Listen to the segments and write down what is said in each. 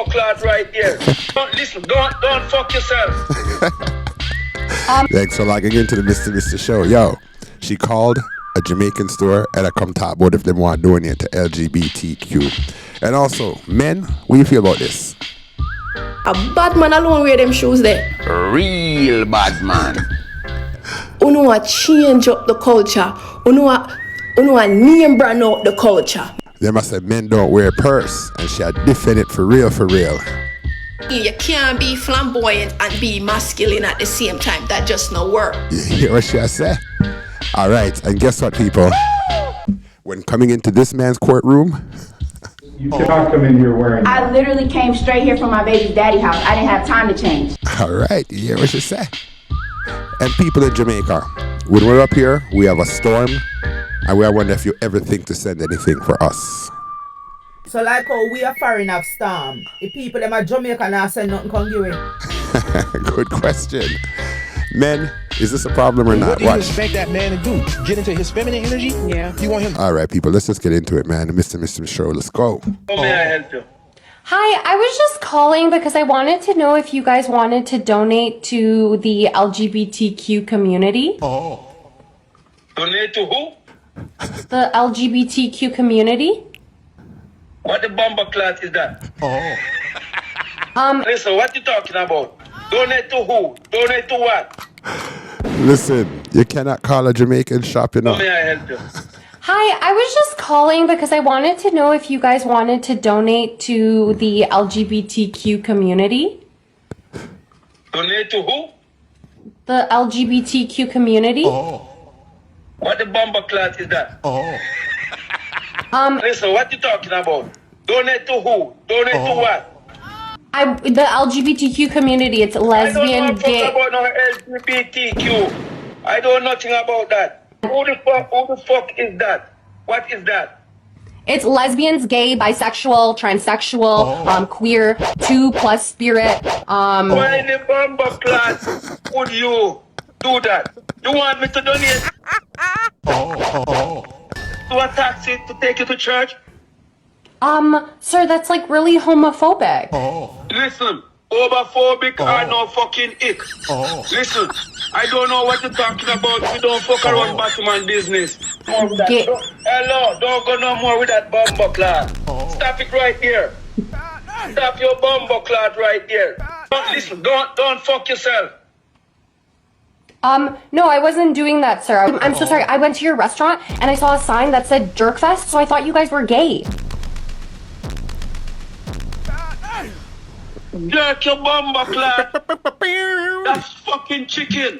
clot right there. Don't fuck yourself. Thanks for logging into the Mr. Show. Yo, she called a Jamaican store and I come talk about if they want to donate to LGBTQ. And also, men, what do you feel about this? A bad man alone wear them shoes there. Real bad man. Uno want change up the culture. Uno want name brand out the culture. They must say men don't wear purse, and she had defend it for real, for real. You can't be flamboyant and be masculine at the same time. That just no work. You hear what she say? All right, and guess what, people? When coming into this man's courtroom, you cannot come in here wearing that. I literally came straight here from my baby's daddy house. I didn't have time to change. all right, you hear what she say? And people in Jamaica, when we're up here, we have a storm, and we are wondering if you ever think to send anything for us. So like how we are foreign of storm, the people them at Jamaica now send nothing come give it. Good question. Men, is this a problem or not? What do you expect that man to do? Get into his feminine energy? Yeah. You want him? All right, people, let's just get into it, man. Mr. Show, let's go. How may I help you? Hi, I was just calling because I wanted to know if you guys wanted to donate to the LGBTQ community. Donate to who? The LGBTQ community. What the bomber clot is that? Listen, what you talking about? Donate to who? Donate to what? Listen, you cannot call a Jamaican shop, you know. How may I help you? Hi, I was just calling because I wanted to know if you guys wanted to donate to the LGBTQ community. Donate to who? The LGBTQ community. What the bomber clot is that? Listen, what you talking about? Donate to who? Donate to what? The LGBTQ community. It's lesbian, I don't know gay. about no LGBTQ. I don't know nothing about that. Who the fuck is that? What is that? It's lesbians, gay, bisexual, transsexual, queer, 2+ spirit. Why the bomber class would you do that? You want me to donate to a taxi to take you to church? Sir, that's like really homophobic. Listen, homophobic are no fucking ick. Listen, I don't know what you're talking about. We don't fuck around Batman business. Hello, don't go no more with that bomber clot. Stop it right here. Stop your bomber clot right here. Listen, don't fuck yourself. No, I wasn't doing that, sir. I'm so sorry. I went to your restaurant and I saw a sign that said Jerkfest, so I thought you guys were gay. Jerk your bomber clot. That's fucking chicken.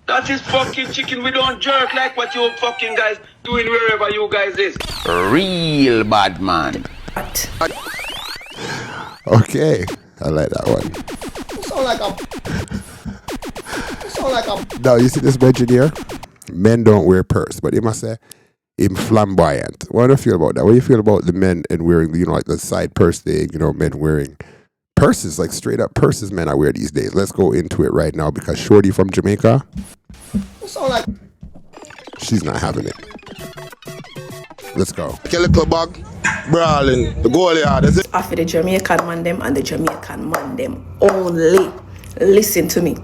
That is fucking chicken. We don't jerk like what you fucking guys doing wherever you guys is. Real bad man. Okay, I like that one. Now, you see this mention here? Men don't wear purse, but they must say, I'm flamboyant. What do you feel about that? What do you feel about the men and wearing, like the side purse thing, men wearing purses, like straight up purses men I wear these days. Let's go into it right now because Shorty from Jamaica, she's not having it. Let's go. A little bag, brawling, the goal yard, is it? After the Jamaican man them and the Jamaican man them only, listen to me,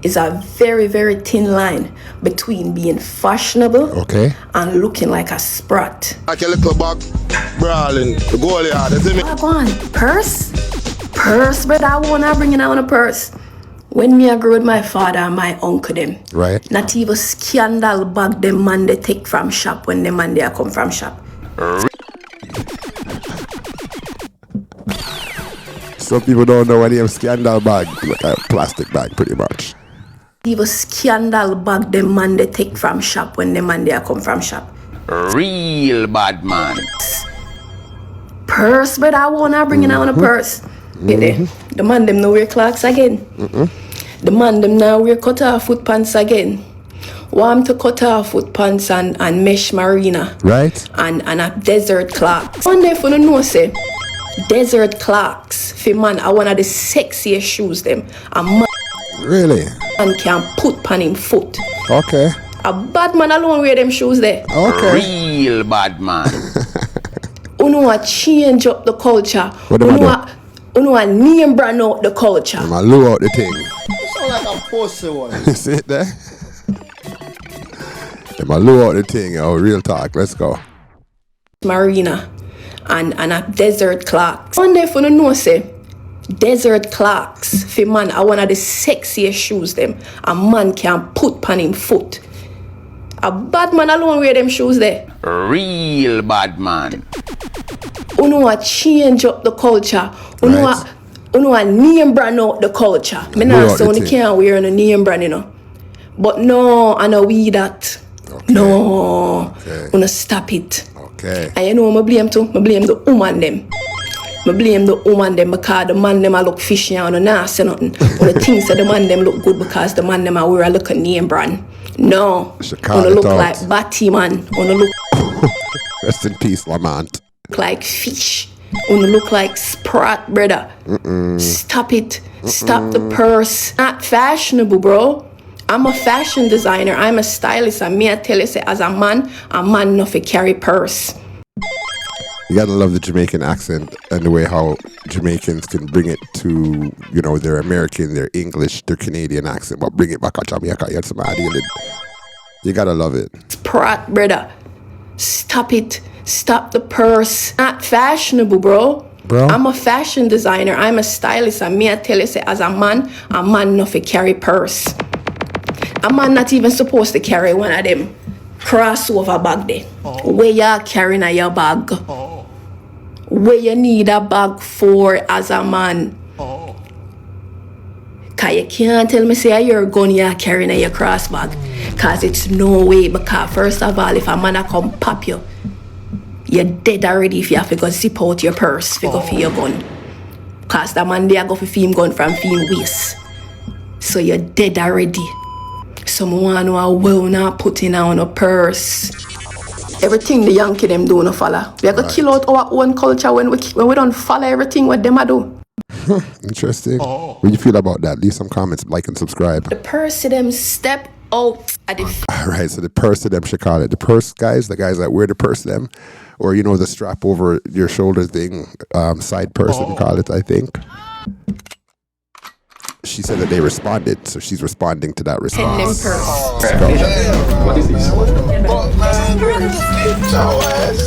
is a very, very thin line between being fashionable and looking like a sprat. A little bag, brawling, the goal yard, is it? Go on, purse? Purse, brother, I wanna bring it out on a purse. When me I grew with my father and my uncle them, right? Not even scandal bag them man they take from shop when the man they come from shop. Some people don't know what they have scandal bag, like a plastic bag pretty much. Even scandal bag them man they take from shop when the man they come from shop. Real bad man. Purse, brother, I wanna bring it out on a purse. The man them now wear clocks again. The man them now wear cut off foot pants again. Want to cut off foot pants and mesh marina. Right. And a desert clocks. One day for the know say desert clocks for man are one of the sexiest shoes them. A man really and can put pan him foot. Okay. A bad man alone wear them shoes there. Okay. Real bad man. Uno a change up the culture. What do I do? Uno a name brand out the culture. I lure out the thing. You sound like a pussy one. See it there? I lure out the thing. Oh, real talk. Let's go. Marina and a desert clocks. One day for no know say desert clocks for man are one of the sexiest shoes them a man can put pan him foot. A bad man alone wear them shoes there. Real bad man. Uno a change up the culture. Uno a name brand out the culture. Me not say you can't wear no name brand, you know. But no, I know we that. Okay. No. Okay. Uno stop it. Okay. And you know what I blame too? I blame the woman them. I blame the woman them because the man them a look fishy and not say nothing. But the things that the man them look good because the man them a wear a look a name brand. No. Uno look like Batty man. Uno look rest in peace, Lamont. Like fish. Uno look like Sprat, brother. Stop it. Stop the purse. Not fashionable, bro. I'm a fashion designer. I'm a stylist. And me I tell you, say, as a man enough to carry purse. You gotta love the Jamaican accent and the way how Jamaicans can bring it to, you know, their American, their English, their Canadian accent, but bring it back to Jamaica. You gotta love it. Sprat, brother. Stop it. Stop the purse. Not fashionable, bro. I'm a fashion designer. I'm a stylist. And me I tell you, say, as a man enough to carry purse. A man not even supposed to carry one of them crossover bag there. Where you carrying a your bag. Where you need a bag for as a man. Cause you can't tell me say you're gun you're carrying a your cross bag. Cause it's no way. Because first of all, if a man a come pop you, you're dead already if you have to go zip out your purse to go for your gun. Cause the man there go for film gun from film waist. So you're dead already. Someone who will not put in on a purse. Everything the Yankee them do no follow. We are gonna kill out our own culture when we don't follow everything what them a do. Interesting. What do you feel about that? Leave some comments, like and subscribe. The purse them step out at the Alright, so the purse them should call it. The purse guys, the guys that wear the purse them, or you know the strap over your shoulder thing, side purse them call it, I think. She said that they responded, so she's responding to that response. What is this?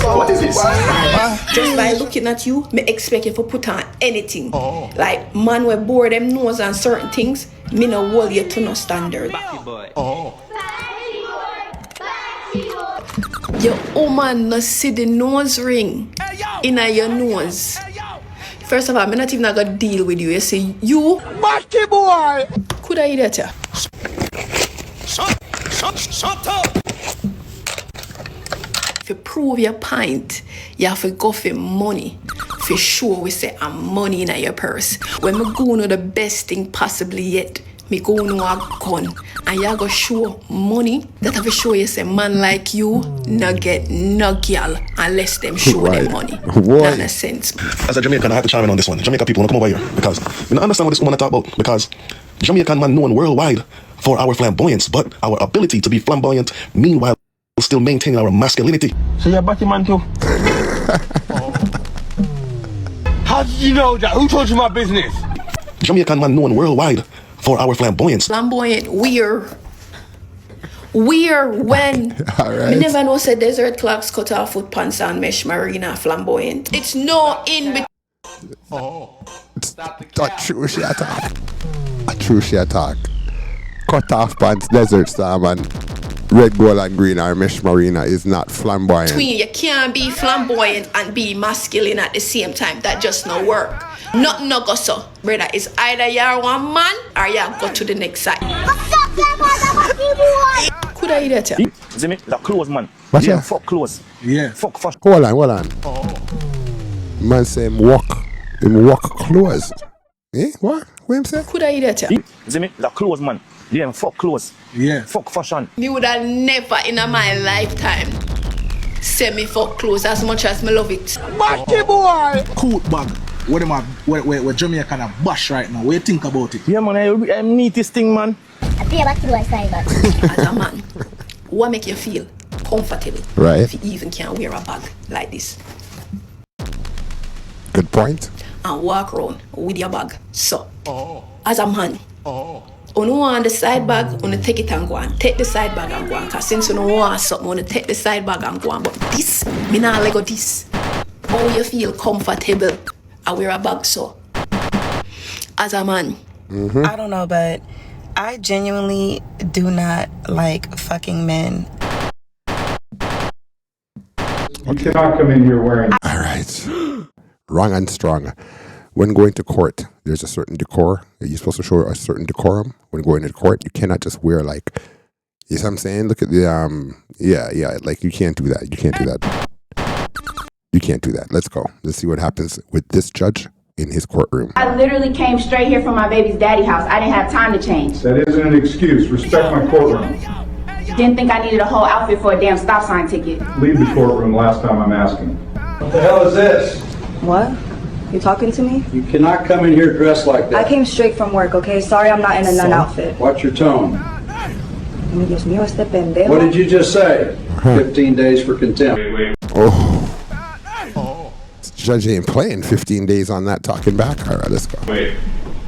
What is this? Just by looking at you, me expect you to put on anything. Like man we bore them nose on certain things, me no hold you to no standard. Your woman no see the nose ring in your nose. First of all, I'm not even gonna deal with you. You say, you Batty boy! Could I eat that? Shut up! If you prove your pint, you have to go for money. For sure, we say I'm money in your purse. When me go to the best thing possibly yet, me go to a gun. And you go show money. That have to show you say man like you no get no girl unless them show them money. That makes sense. As a Jamaican, I have to chime in on this one. Jamaica people want to come over here because we don't understand what this woman talk about. Because Jamaican man known worldwide for our flamboyance, but our ability to be flamboyant, meanwhile still maintaining our masculinity. So you're Batty man too? How did you know that? Who told you my business? Jamaican man known worldwide for our flamboyance. Flamboyant, weird when right. Me never know say desert clocks cut off foot pants and mesh marina flamboyant. It's no in between. A true shit attack. A true shit attack. Cut off pants, desert storm and red, gold and green or mesh marina is not flamboyant. You can't be flamboyant and be masculine at the same time. That just no work. Nothing no go so. Brother, it's either you're one man or you go to the next side. Could I eat that? See me? That clothes, man. What's yeah, that? fuck clothes. Yeah. Fuck fashion. Hold on. Man say him walk clothes. Eh? What him say? Could I eat that? See me? That clothes, man. Yeah, fuck clothes. Yeah. Fuck fashion. Me would have never in my lifetime say me fuck clothes as much as me love it. Batty boy! Coat bag. Where Jamaican a bash right now. What do you think about it? Yeah, man, I need this thing, man. I feel back to as a man, what make you feel comfortable? Right. If you even can't wear a bag like this. Good point. And walk around with your bag. So, as a man, you want the side bag, you take it and go on. Take the side bag and go on. Because since you don't want something, you take the side bag and go on. But this, me not let go this. How you feel comfortable, I wear a bag so. As a man. I don't know, but I genuinely do not like fucking men. You cannot come in here wearing... All right. Wrong and strong. When going to court, there's a certain decor. You're supposed to show a certain decorum. When going to court, you cannot just wear like, you know what I'm saying? Look at the, like you can't do that. You can't do that. You can't do that. Let's go. Let's see what happens with this judge in his courtroom. I literally came straight here from my baby's daddy house. I didn't have time to change. That isn't an excuse. Respect my courtroom. Didn't think I needed a whole outfit for a damn stop sign ticket. Leave the courtroom last time I'm asking. What the hell is this? What? You talking to me? You cannot come in here dressed like that. I came straight from work, okay? Sorry I'm not in a nun outfit. Watch your tone. Dios mío, este pendejo. What did you just say? 15 days for contempt. Oh. Judge ain't playing 15 days on that talking back. All right, let's go. Wait,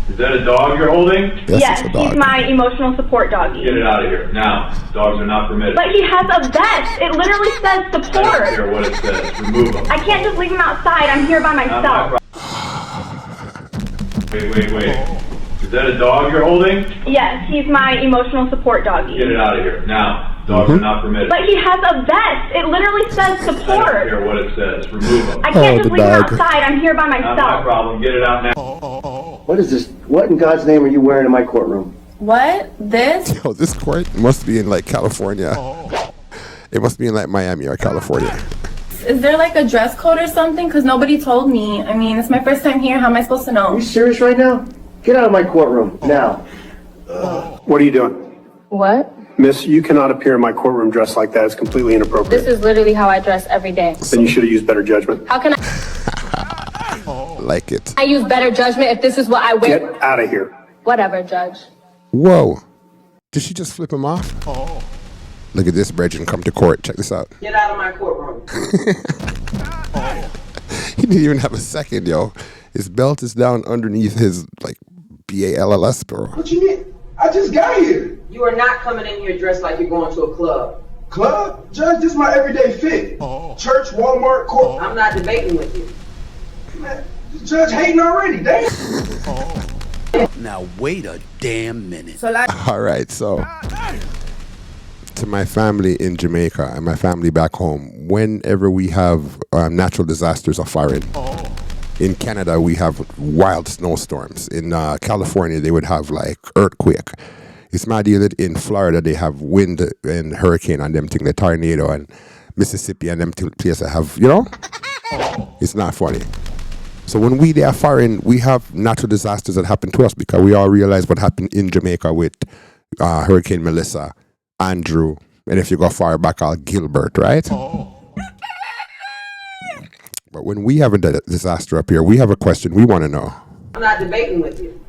is that a dog you're holding? Yes, it's a dog. He's my emotional support doggy. Get it out of here. Now, dogs are not permitted. But he has a vest. It literally says I don't support. care what it says. Remove him. I can't just leave him outside. I'm here by myself. Wait. Is that a dog you're holding? Yes, he's my emotional support doggy. Get it out of here. Now, dogs are not permitted. But he has a vest. It literally says I don't support. care what it says. Remove him. I can't just leave him outside. I'm here by Not my myself. problem. Get it out now. What is this? What in God's name are you wearing in my courtroom? What? This? Yo, this court must be in like California. It must be in like Miami or California. Is there like a dress code or something? Because nobody told me. I mean, it's my first time here. How am I supposed to know? Are you serious right now? Get out of my courtroom now. What are you doing? What? Miss, you cannot appear in my courtroom dressed like that. It's completely inappropriate. This is literally how I dress every day. Then you should have used better judgment. How can I Like it. use better judgment if this is what I wear? Get out of here. Whatever, Judge. Whoa. Did she just flip him off? Look at this, Bridget, come to court. Check this out. Get out of my courtroom. He didn't even have a second, yo. His belt is down underneath his, like, BALLS, bro. What you mean? I just got here. You are not coming in here dressed like you're going to a club. Club? Judge, this is my everyday fit. Church, Walmart, court. I'm not debating with you. Man, the judge hating already, damn. Now wait a damn minute. So like, all right, so to my family in Jamaica and my family back home, whenever we have natural disasters of firing, in Canada we have wild snowstorms. In California they would have like earthquake. It's my idea that in Florida they have wind and hurricane and them thing, the tornado, and Mississippi and them places have, you know, it's not funny. So when they are foreign, we have natural disasters that happen to us because we all realize what happened in Jamaica with Hurricane Melissa, Andrew, and if you go far back, Gilbert, right? But when we have a disaster up here, we have a question we want to know. I'm not debating with you.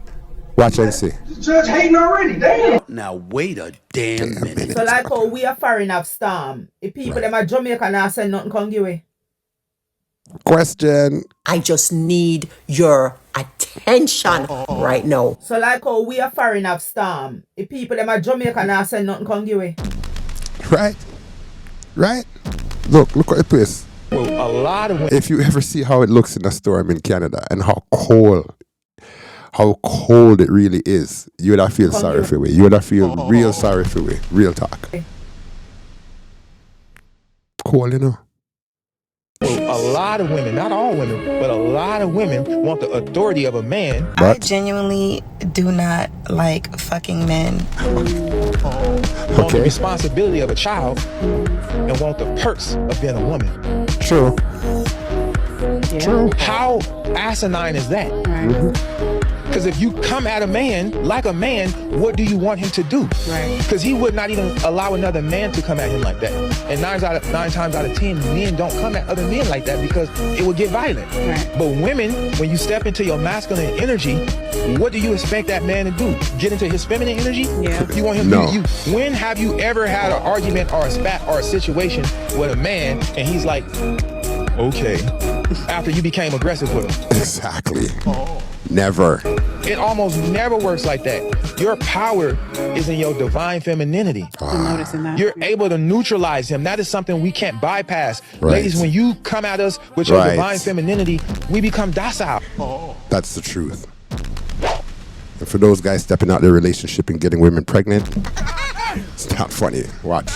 Watch and see. The judge hating already, damn. Now wait a damn minute. So like how we are foreign have storm. If people them at Jamaica now send nothing come give away. Question. I just need your attention right now. So like how we are foreign have storm. If people them at Jamaica now send nothing come give away. Right? Look at the place. Well, a lot of women. If you ever see how it looks in a storm in Canada and how cold it really is, you would have feel sorry for me. You would have feel real sorry for me. Real talk. Cold, you know. Well, a lot of women, not all women, but a lot of women want the authority of a man. I genuinely do not like fucking men. Want the responsibility of a child and want the perks of being a woman. True. True. How asinine is that? Because if you come at a man like a man, what do you want him to do? Because he would not even allow another man to come at him like that. And nine times out of 10, men don't come at other men like that because it would get violent. But women, when you step into your masculine energy, what do you expect that man to do? Get into his feminine energy? Yeah. You want him to when have you ever had an argument or a spat or a situation with a man and he's like, okay, after you became aggressive with them. Exactly. Never. It almost never works like that. Your power is in your divine femininity. I'm noticing that. You're able to neutralize him. That is something we can't bypass. Right. Ladies, when you come at us with your divine femininity, we become docile. That's the truth. And for those guys stepping out their relationship and getting women pregnant, it's not funny. Watch.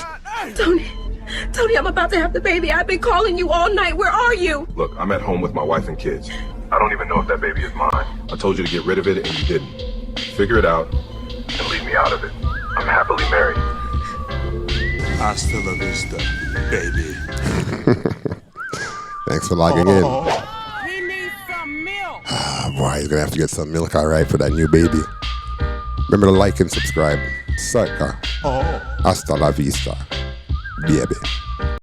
Tony, I'm about to have the baby. I've been calling you all night. Where are you? Look, I'm at home with my wife and kids. I don't even know if that baby is mine. I told you to get rid of it and you didn't. Figure it out and leave me out of it. I'm happily married. Hasta la vista, baby. Thanks for logging in. He needs some milk. Boy, he's gonna have to get some milk, all right, for that new baby. Remember to like and subscribe. Sucker. Hasta la vista, baby.